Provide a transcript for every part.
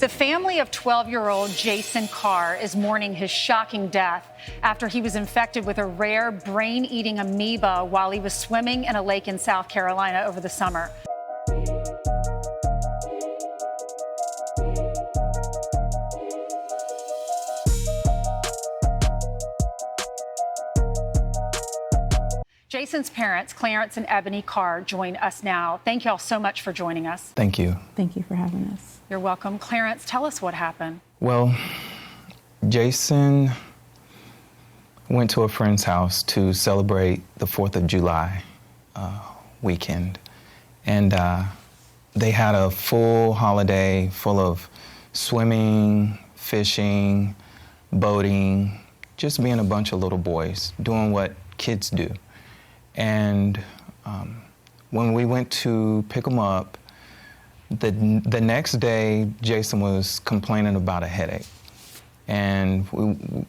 The family of 12-year-old Jaysen Carr is mourning his shocking death after he was infected with a rare brain-eating amoeba while he was swimming in a lake in South Carolina over the summer. Jaysen's parents, Clarence and Ebony Carr, join us now. Thank you all so much for joining us. Thank you. Thank you for having us. You're welcome. Clarence, tell us what happened. Well, Jaysen went to a friend's house to celebrate the 4th of July weekend. And they had a full holiday full of swimming, fishing, boating, just being a bunch of little boys, doing what kids do. And when we went to pick him up, the next day, Jaysen was complaining about a headache. And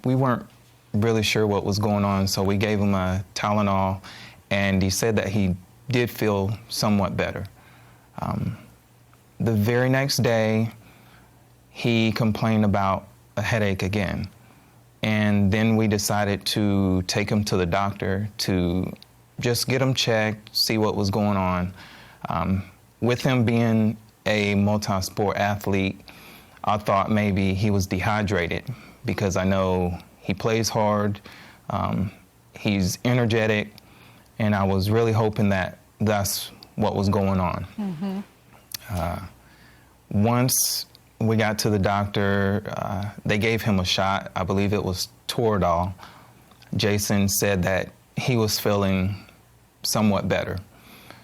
we weren't really sure what was going on, so we gave him a Tylenol, and he said that he did feel somewhat better. The very next day, he complained about a headache again. And then we decided to take him to the doctor to just get him checked, see what was going on. With him being a multi-sport athlete, I thought maybe he was dehydrated because I know he plays hard, he's energetic, and I was really hoping that that's what was going on. Mm-hmm. Once we got to the doctor, they gave him a shot. I believe it was Toradol. Jaysen said that he was feeling somewhat better.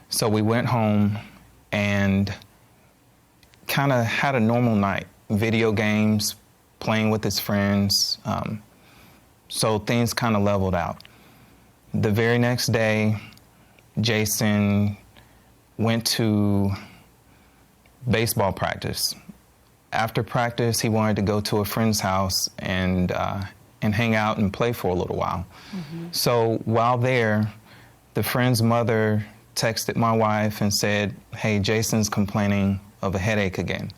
So we went home and kind of had a normal night, video games, playing with his friends. So things kind of leveled out. The very next day, Jaysen went to baseball practice. After practice, he wanted to go to a friend's house and hang out and play for a little while. Mm-hmm. So while there, the friend's mother texted my wife and said, "Hey, Jaysen's complaining of a headache again."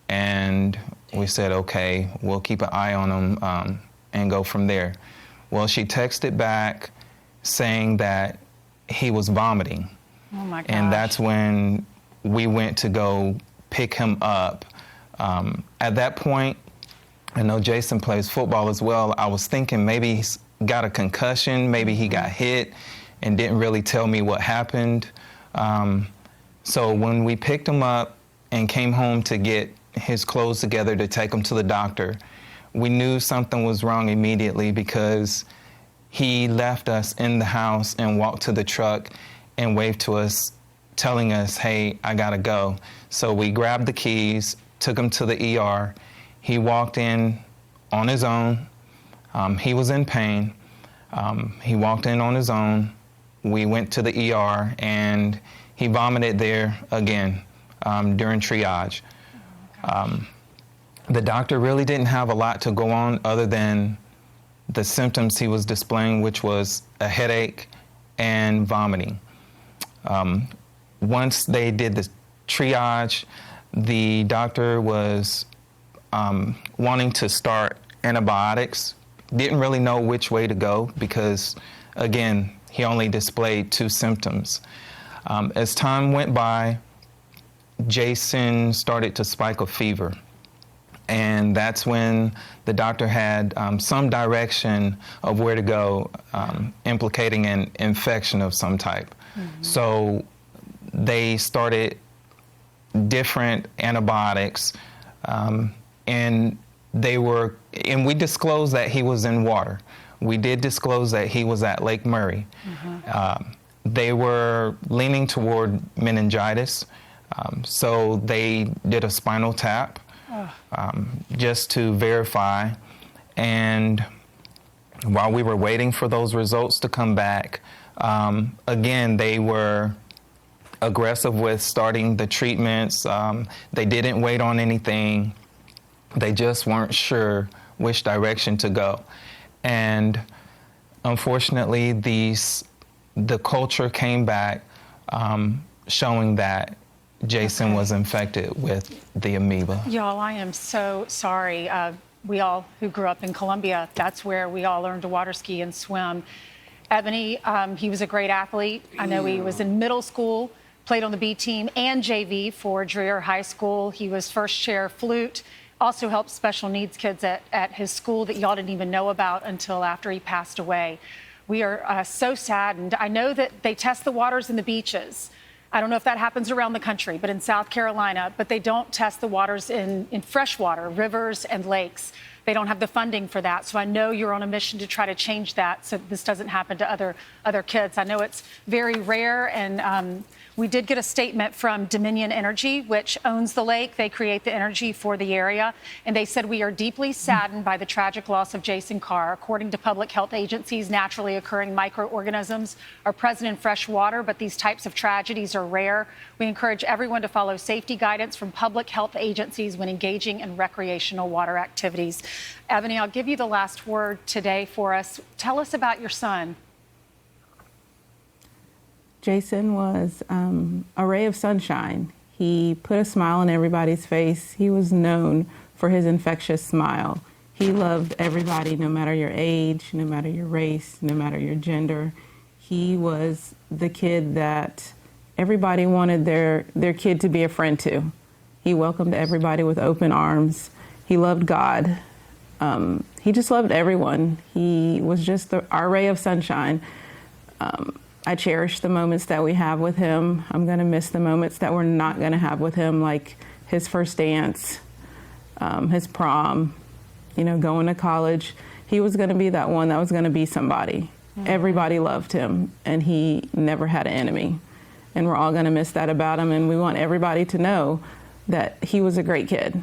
And we said, okay, we'll keep an eye on him and go from there. Well, she texted back saying that he was vomiting. Oh my gosh. And that's when we went to go pick him up. At that point, I know Jaysen plays football as well. I was thinking maybe he's got a concussion, maybe he got hit and didn't really tell me what happened. So when we picked him up and came home to get his clothes together to take him to the doctor, we knew something was wrong immediately because he left us in the house and walked to the truck and waved to us, telling us, "Hey, I gotta go." So we grabbed the keys, took him to the ER. He walked in on his own. He was in pain. He walked in on his own. We went to the ER, and he vomited there again during triage. The doctor really didn't have a lot to go on other than the symptoms he was displaying, which was a headache and vomiting. Once they did the triage, the doctor was wanting to start antibiotics. Didn't really know which way to go because, again, he only displayed 2 symptoms. As time went by, Jaysen started to spike a fever. And that's when the doctor had some direction of where to go, implicating an infection of some type. Mm-hmm. So they started different antibiotics, and we disclosed that he was in water. We did disclose that he was at Lake Murray. Mm-hmm. They were leaning toward meningitis, so they did a spinal tap just to verify. And while we were waiting for those results to come back, again, they were aggressive with starting the treatments. They didn't wait on anything. They just weren't sure which direction to go. And unfortunately, the culture came back showing that Jaysen was infected with the amoeba. Y'all, I am so sorry. We all who grew up in Columbia, that's where we all learned to water ski and swim. Ebony, he was a great athlete. I know he was in middle school, played on the B team and JV for Dreher High School. He was first chair flute, also helped special needs kids at his school that y'all didn't even know about until after he passed away. We are so saddened. I know that they test the waters in the beaches. I don't know if that happens around the country, but in South Carolina, but they don't test the waters in freshwater, rivers and lakes. They don't have the funding for that. So I know you're on a mission to try to change that so this doesn't happen to other kids. I know it's very rare, and we did get a statement from Dominion Energy, which owns the lake. They create the energy for the area. And they said, we are deeply saddened by the tragic loss of Jaysen Carr. According to public health agencies, naturally occurring microorganisms are present in fresh water, but these types of tragedies are rare. We encourage everyone to follow safety guidance from public health agencies when engaging in recreational water activities. Ebony, I'll give you the last word today for us. Tell us about your son. Jaysen was a ray of sunshine. He put a smile on everybody's face. He was known for his infectious smile. He loved everybody, no matter your age, no matter your race, no matter your gender. He was the kid that everybody wanted their kid to be a friend to. He welcomed everybody with open arms. He loved God. He just loved everyone. He was just our ray of sunshine. I cherish the moments that we have with him. I'm going to miss the moments that we're not going to have with him, like his first dance, his prom, going to college. He was going to be that one that was going to be somebody. Mm-hmm. Everybody loved him, and he never had an enemy. And we're all going to miss that about him, and we want everybody to know that he was a great kid.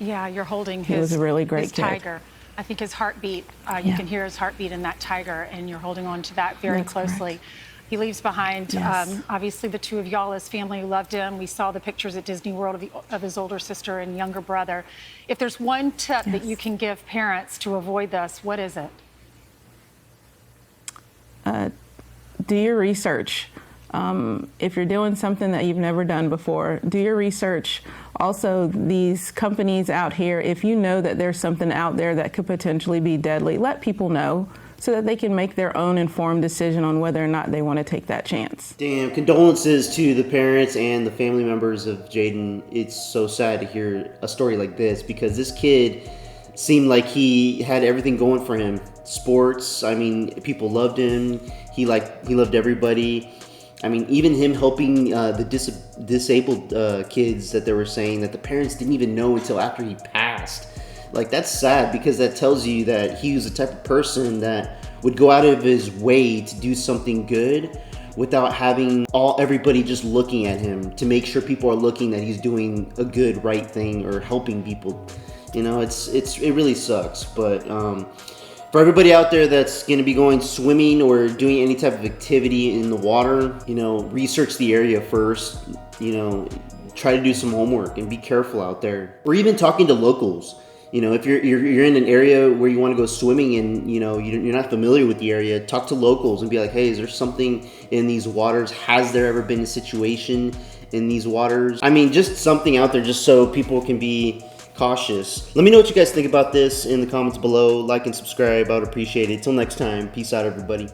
Yeah, you're holding he was a really great kid. Tiger. I think his heartbeat, you can hear his heartbeat in that tiger, and you're holding on to that very That's closely. Correct. He leaves behind, yes. Obviously, the two of y'all as family who loved him. We saw the pictures at Disney World of his older sister and younger brother. If there's one tip that you can give parents to avoid this, what is it? Do your research. If you're doing something that you've never done before, do your research. Also, these companies out here, if you know that there's something out there that could potentially be deadly, let people know so that they can make their own informed decision on whether or not they want to take that chance. Damn, condolences to the parents and the family members of Jaden. It's so sad to hear a story like this because this kid seemed like he had everything going for him. Sports, I mean, people loved him. He loved everybody. I mean, even him helping the disabled kids that they were saying that the parents didn't even know until after he passed. Like, that's sad because that tells you that he was the type of person that would go out of his way to do something good without having everybody just looking at him to make sure people are looking that he's doing a good, right thing or helping people. It really sucks. But for everybody out there that's going to be going swimming or doing any type of activity in the water, research the area first. Try to do some homework and be careful out there. Or even talking to locals. If you're in an area where you want to go swimming and you're not familiar with the area, talk to locals and be like, hey, is there something in these waters? Has there ever been a situation in these waters? I mean, just something out there just so people can be cautious. Let me know what you guys think about this in the comments below. Like and subscribe. I would appreciate it. Till next time. Peace out, everybody.